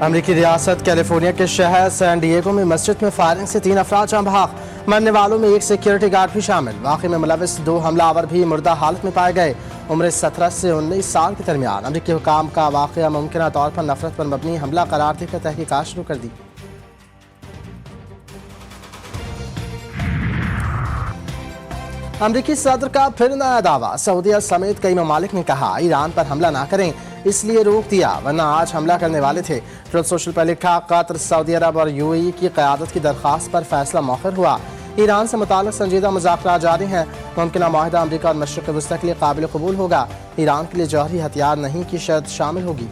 अमरीकी रियासत कैलिफोर्निया के शहर सैन डिएगो में मस्जिद में फायरिंग से 3 अफराद जाँ बहक, मरने वालों में एक सिक्योरिटी गार्ड भी शामिल। वाक़े में मुलविस 2 हमलावर भी मुर्दा हालत में पाए गए। उम्र 17 से 19 साल के दरमियान। अमरीकी हुकाम का वाक़या मुमकिन तौर पर नफरत पर मबनी हमला करार देकर तहकीकात शुरू कर दी। अमरीकी सदर का फिर नया दावा। सऊदीया समेत कई ममालिक ने कहा ईरान पर हमला ना करें, इसलिए रोक दिया वरना आज हमला करने वाले थे। ट्रुथ सोशल पर लिखा कतर, सऊदी अरब और यूएई की क़यादत की दरख्वास्त पर फैसला मौखर हुआ। ईरान से मुताल्लिक़ संजीदा मुज़ाकरात जारी हैं। मुमकिन माहिदा अमरीका और मशरिक़ वस्ती के लिए काबिल कबूल होगा। ईरान के लिए जौहरी हथियार नहीं की शर्त शामिल होगी।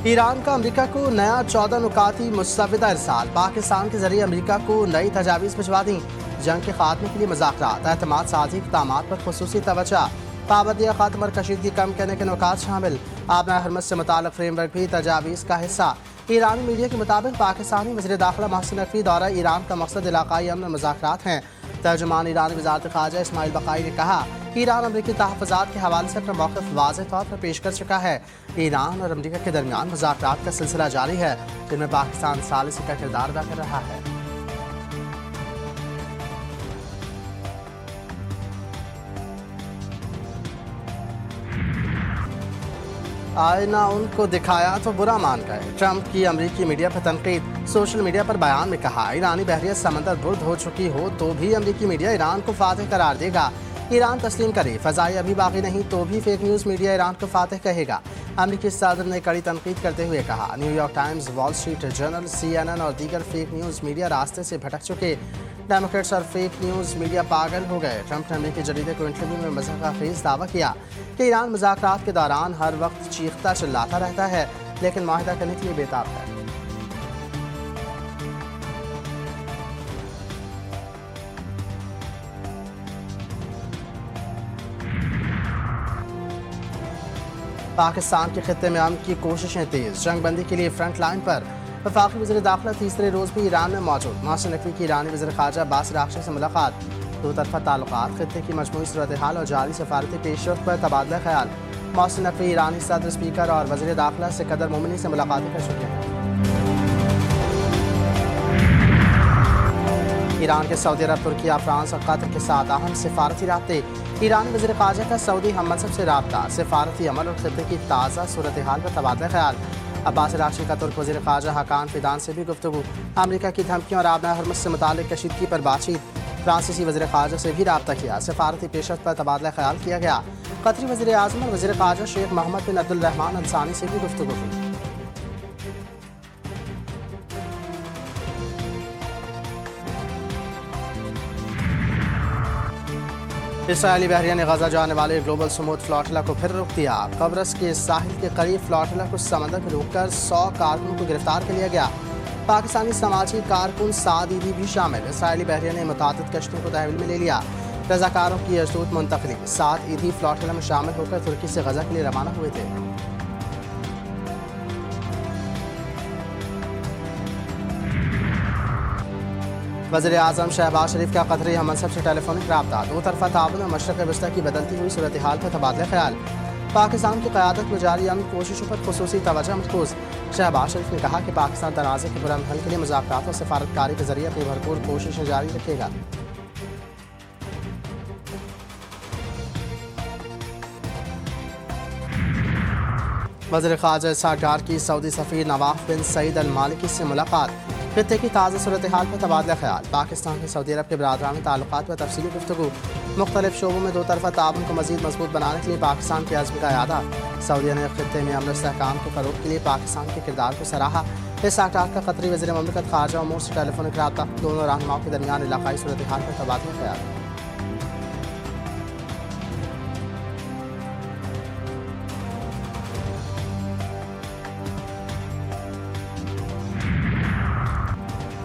ईरान का अमरीका को नया 14 नुकाती मुस्तविदा इरसाल। पाकिस्तान के जरिए अमरीका को नई तजावीज़ भिजवा दी। जंग के खात्मे के लिए मुज़ाकरात, एतमाद साझी इक़दामात पर खुसूसी तवज्जो, पाबंदियाँ ख़त्म और कशीदगी कम करने के नुकात शामिल। आबना हरमत से मुताल्लिक़ फ्रेमवर्क भी तजावीज़ का हिस्सा। ईरानी मीडिया के मुताबिक पाकिस्तानी वज़ीर दाखिला मोहसिन नकवी दौरा ईरान का मकसद इलाक़ाई अमन मुज़ाकरात हैं। तर्जुमान ईरानी वज़ारत ख़ारजा इस्माइल बक़ाई ने कहा ईरान अमरीकी तहफ़्फ़ुज़ात के हवाले से अपना मौक़िफ़ वाज़ेह तौर पर पेश कर चुका है। ईरान और अमरीका के दरमियान मुज़ाकरात का सिलसिला जारी है, जिनमें पाकिस्तान सालिसी का किरदार अदा कर रहा है। आईना उनको दिखाया तो बुरा मान गए। ट्रंप की अमरीकी मीडिया पर तनकीद। सोशल मीडिया पर बयान में कहा ईरानी बहरिया समंदर बुर्द हो चुकी हो तो भी अमरीकी मीडिया ईरान को फातेह करार देगा। ईरान तस्लीम करे, फ़ज़ाई अभी बाकी नहीं तो भी फेक न्यूज़ मीडिया ईरान को फातेह कहेगा। अमरीकी सदर ने कड़ी तनकीद करते हुए कहा New York times, wall street journal, CNN और दीगर फेक न्यूज़ मीडिया रास्ते से भटक चुके। डेमोक्रेट्स और फेक न्यूज़ मीडिया पागल हो गए। ट्रंप ने अमरीकी जरीदे को इंटरव्यू में मज़ाक़खेज़ दावा किया कि ईरान मुज़ाकरात के दौरान हर वक्त चीखता चिल्लाता रहता है, लेकिन माहिदा करने के लिए बेताब है। पाकिस्तान के खित्ते में अमन की कोशिशें तेज। जंगबंदी के लिए फ्रंट लाइन पर वफाकी वज़ीर दाखिला तीसरे रोज़ भी ईरान में मौजूद। मोहसिन नकवी की ईरानी वज़ीर ख़ारजा बासिर आक़शी से मुलाकात। दो तरफ़ा ताल्लुकात, खित्ते की मजमूई सूरत हाल और जारी सफारती पेशरफ्त पर तबादला ख्याल। मोहसिन नकवी ईरानी सदर, स्पीकर और वज़ीर दाखिला सिकंदर मोमिनी से मुलाकातें कर चुके हैं। ईरान के सऊदी अरब, तुर्किया, फ्रांस और कतर के साथ अहम सिफारती राब्ते। ईरानी वज़ीर ख़ारजा का सऊदी हममनसब से रब्ता। सिफारती अमल और खित्ते की ताज़ा सूरत हाल पर तबादला ख्याल। अब्बास अराग़ची का तुर्क वज़ीर ख़ारजा हकान फ़िदान से भी गुफ्तगू। अमरीका की धमकियों और आबना हरमत से मुताल्लिक़ कशीदगी पर बातचीत। फ्रांसीसी वज़ीर ख़ारजा से भी रब्ता किया। सिफारती पेशरफ्त पर तबादला ख्याल किया गया। कतरी वज़ीर आज़म और वज़ीर ख़ारजा शेख मोहम्मद बिन अब्दुल रहमान अल सानी से भी गुफ्तगू हुई। इसराइली बहरिया ने गजा जाने वाले ग्लोबल समूद फ्लॉटिला को फिर रोक दिया। कब्रस के साहिल के करीब फ्लॉटिला को समंदर में रोककर 100 कारकुनों को गिरफ्तार कर लिया गया। पाकिस्तानी समाजी कारकुन साद ईदी भी शामिल। इसराइली बहरिया ने मुतादिद कश्तियों को तहवील में ले लिया। रज़ाकारों की अजदूत मुंतकली। साद ईदी फ्लॉटिला में शामिल होकर तुर्की से गजा के लिए रवाना हुए थे। वज़ीर आज़म शहबाज शरीफ का कतरी हममनसब से टेलीफोनिक रब्ता। दो तरफ़ा ताउन और मशरक़ वस्ती की बदलती हुई सूरत हाल पर तबादला ख्याल। पाकिस्तान की क़यादत में जारी अमन कोशिशों पर खुसूसी तवज्जो मरकूज़। शहबाज शरीफ ने कहा कि पाकिस्तान तनाज़े के पुरअमन हल के लिए मुज़ाकरात और सफारतकारी के जरिए अपनी भरपूर कोशिशें जारी रखेगा। वज़ीर ख़ारजा इसहाक़ डार की सऊदी सफ़ीर नवाफ बिन सईद अल मालिकी से मुलाकात। खित्ते की ताज़ा सूरत हाल पर तबादला ख्याल। पाकिस्तान के सऊदी अरब के बरादराना ताल्लुकात पर तफसीली गुफ्तगू। मुख्तलिफ शोबों में दो तरफ़ा ताउन को मज़ीद मजबूत बनाने के लिए पाकिस्तान के अज़्म का इरादा। सऊदीया ने खित्ते में अमन और इस्तेहकाम के फ़रोग़ के लिए पाकिस्तान के किरदार को सराहा। इसहाक़ डार का कतरी वज़ीर ममलिकत ख़ारजा उमूर से टेलीफोनिक रब्ता। दोनों रहनुमाओं के दरमियान इलाक़ाई सूरत हाल पर तबादला ख्याल।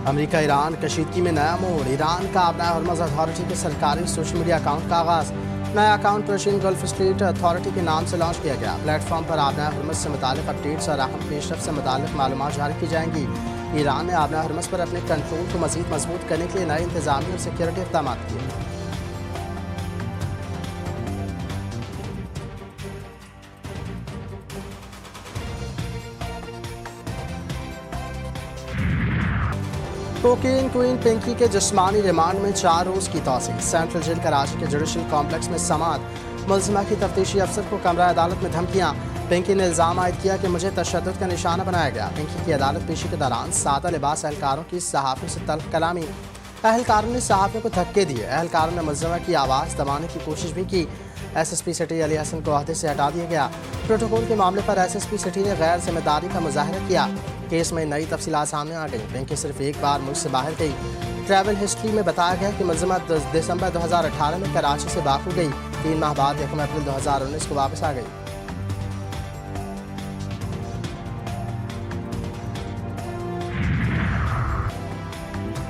अमरीका ईरान कशीदगी में नया मोड़। ईरान का आबना हरमज़ अथॉरिटी के सरकारी सोशल मीडिया अकाउंट का आगाज़। नया account Persian gulf street authority के नाम से लॉन्च किया गया। प्लेटफॉर्म पर आबना हरमज़ से मुताल्लिक़ अपडेट्स और अहम पेशरफ्त से मुताल्लिक़ मालूमात जारी की जाएंगी। ईरान ने आबना हरमज़ पर अपने कंट्रोल को मज़ीद मजबूत करने के लिए नए इंतज़ामी और सिक्योरिटी इक़दाम किए। कोकेन क्वीन पिंकी के जिस्मानी रिमांड में 4 रोज़ की तौसीक। सेंट्रल जेल कराची के जुडिशल कॉम्प्लेक्स में समाअत। मुलजिमा की तफ्तीशी अफसर को कमरा अदालत में धमकियाँ। पिंकी ने इल्ज़ाम आयद किया कि मुझे तशद्दुद का निशाना बनाया गया। पिंकी की अदालत पेशी के दौरान सादा लिबास एहलकारों की सहाफ़ियों से तल्ख कलामी। एहलकारों ने सहाफ़ियों को धक्के दिए। एहलकारों ने मुलजिमा की आवाज़ दबाने की कोशिश भी की। SSP सिटी अली हसन को अहदे से हटा दिया गया। प्रोटोकॉल के मामले पर SSP सिटी ने गैर जिम्मेदारी का मुजाहरा किया। केस में नई तफसीलात सामने आ गई। पिंकी सिर्फ एक बार मुल्क से बाहर गई। ट्रैवल हिस्ट्री में बताया गया कि मुलजिमा दिसंबर 2018 में कराची से बाकू गई। 3 माह बाद 1 अप्रैल 2019 को वापस आ गई।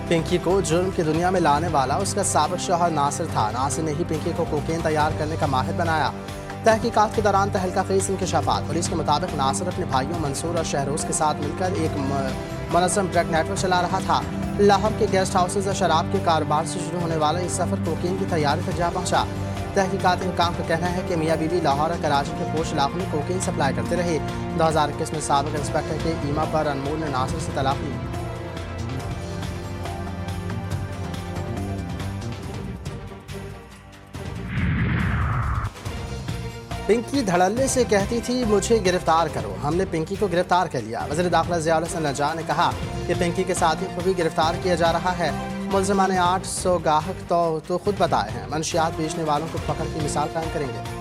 पिंकी को जुर्म की दुनिया में लाने वाला उसका साबिक शौहर नासिर था। नासिर ने ही पिंकी को कोकेन तैयार करने का माहिर बनाया। तहकीकात के दौरान तहलका खेज इंकशाफात। पुलिस के मुताबिक नासिर अपने भाइयों मंसूर और शहरोज के साथ मिलकर एक मुनज़्ज़म ड्रग नेटवर्क चला रहा था। लाहौर के गेस्ट हाउसेज और शराब के कारोबार से शुरू होने वाला इस सफ़र कोकेन की तैयारी तक जा पहुंचा। तहकीकात हुकाम का कहना है कि मियाँ बीवी लाहौर और कराची के पोश इलाकों में कोकेन सप्लाई करते रहे। 2021 में साबिक इंस्पेक्टर के ईमा पर अनमोल ने नासिर से तलाक ली। पिंकी धड़ल्ले से कहती थी मुझे गिरफ्तार करो। हमने पिंकी को गिरफ्तार कर लिया। वज़ीर दाखिला ज़िया उल हसन नजjar ने कहा कि पिंकी के साथियों को भी गिरफ्तार किया जा रहा है। मुलजिमा ने 800 गाहक तो खुद बताए हैं। मंशियात बेचने वालों को पकड़ की मिसाल कायम करेंगे।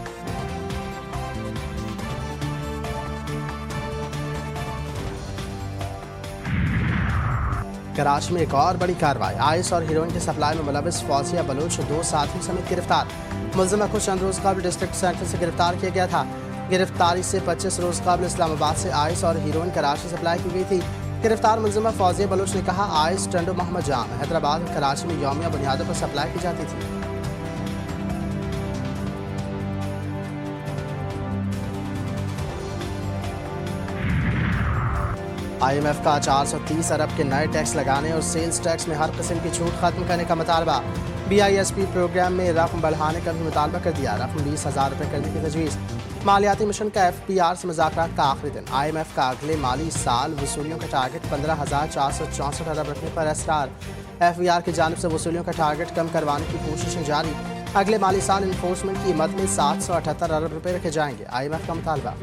कराची में एक और बड़ी कार्रवाई। आइस और हीरोइन की सप्लाई में मुलविस फौजिया बलोच 2 साथियों समेत गिरफ्तार। मुलजिमा को चंद रोज़ कबल डिस्ट्रिक्ट सेंटर से गिरफ्तार किया गया था। गिरफ्तारी से 25 रोज़ कबल इस्लामाबाद से आइस और हीरोइन कराची सप्लाई की गई थी। गिरफ्तार मुलजिमा फौजिया बलोच ने कहा आइस टंडो मोहम्मद जाम हैदराबाद और कराची में यौमिया बुनियादों पर सप्लाई की जाती थी। IMF का 430 अरब के नए टैक्स लगाने और सेल्स टैक्स में हर किस्म की छूट खत्म करने का मुतालबा। BISP प्रोग्राम में रकम बढ़ाने का भी मुतालबा कर दिया। रकम 20,000 रुपये करने की तजवीज़। मालियाती मिशन का FPR से मुज़ाकरात का आखिरी दिन। IMF का अगले माली साल वसूलियों का टारगेट 15,464 अरब रखने पर असरार। FBR की जानिब से वसूलियों का टारगेट कम करवाने की कोशिशें जारी। अगले माली साल इन्फोर्समेंट की मद में 778 अरब रुपये रखे जाएंगे। IMF का मुतालबा।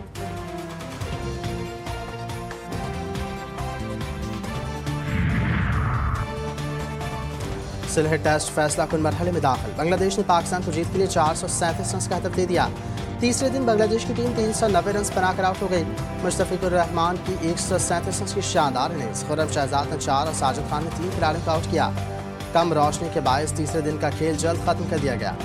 सिलह टेस्ट फैसला कुन मरहले में दाखिल। बांग्लादेश ने पाकिस्तान को जीत के लिए 437 रन का हदफ दे दिया। तीसरे दिन बांग्लादेश की टीम 390 रन बनाकर आउट हो गई। मुश्तफिकुर रहमान की 137 रन की शानदार इनिंग्स। खुर्रम शहजाद ने 4 और साजिद खान ने 3 खिलाड़ियों को आउट किया। कम रोशनी के बायस तीसरे दिन का खेल जल्द खत्म कर दिया गया।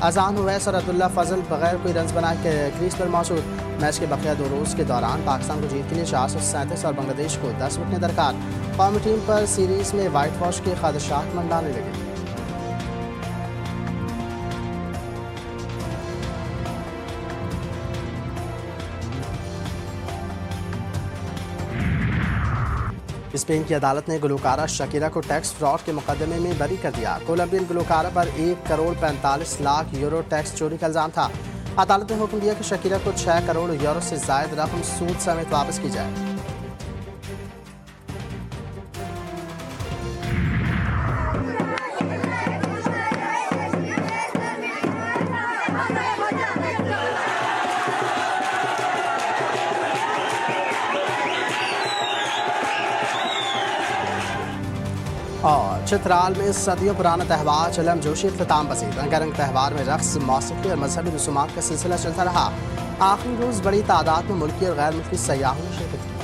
अजान उवैस और अब्दुल्ला फजल बगैर कोई रन बनाए के क्रीज पर मौजूद। मैच के बकिया 2 रोज़ के दौरान पाकिस्तान को जीत के लिए 437 और बांग्लादेश को 10 विकेटें दरकार। कौमी टीम पर सीरीज में वाइट वॉश के खदशात मंडाने लगे। स्पेन की अदालत ने गुलकारा शकीरा को टैक्स फ्रॉड के मुकदमे में बरी कर दिया। कोलंबियन गुलकारा पर 1 करोड़ 45 लाख यूरो टैक्स चोरी का इल्जाम था। अदालत ने हुक्म दिया कि शकीरा को 6 करोड़ यूरो से जायद रकम सूद समेत वापस की जाए। और चित्राल में सदियों पुराना त्यौहार चलम जोशी इख्तिताम पसीद। रंगारंग त्यौहार में रक्स, मौसीकी और मजहबी रसूमात का सिलसिला चलता रहा। आखिरी रोज़ बड़ी तादाद में मुल्की और गैर मुल्की सयाहों ने शिरकत की।